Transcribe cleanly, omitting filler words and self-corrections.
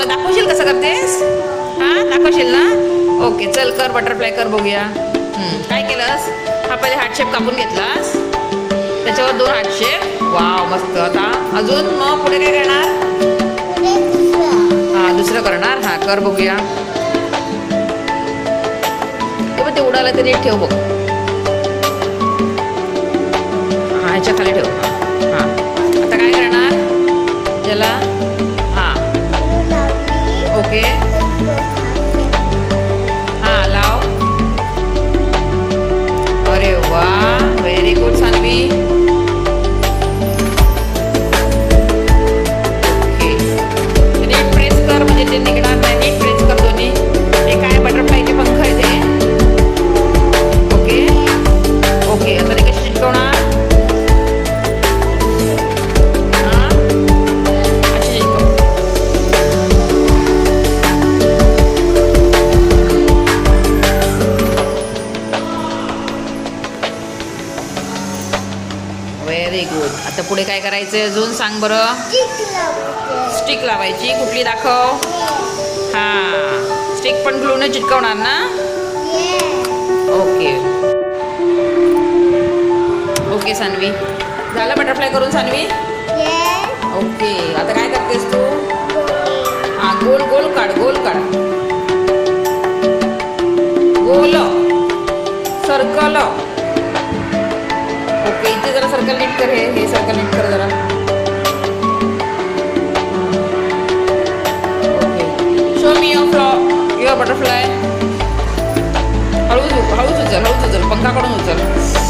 मला दाखवशील कसं करतेस? हा दाखवशील ना? ओके चल कर, बटरफ्लाय कर बघूया. काय केलंस? हा पहिले हार्ट शेप कापून घेतलास, त्याच्यावर 2 हार्ट शेप. वाव मस्त. आता अजून मग पुढे काय करणार? हा दुसरं करणार. हा कर बघूया. ते उडालं तरी ठेव बघ. हा ह्याच्या खाली ठेव. हा आता काय करणार त्याला? हा ओके. हा लाव. अरे वा व्हेरी गुड सान्वी. ओके नीट प्रेस कर म्हणजे ते निघणार नाही. नीट प्रेस कर दोन्ही. हे काय बटरफ्लायचे पंख आहेत हे. ओके ओके आता ते कसे चिटकवणार? हा असे चिटकव. Very good. आता पुढे काय करायचं अजून सांग बरं? स्टिक लावायची. कुठली दाखव? हा स्टिक पण ग्लूने चिटकवणार ना? ओके ओके सान्वी झालं बटरफ्लाय करून सान्वी? ओके आता काय करतेस तू? हा गोल गोल काढ. गोल काढ. गोल सर्कल. ओके इथे जरा सर्कल नीट कर. हे सर्कल नीट कर जरा. Okay show me your butterfly. हळूच उचल. पंखा काढून उचल.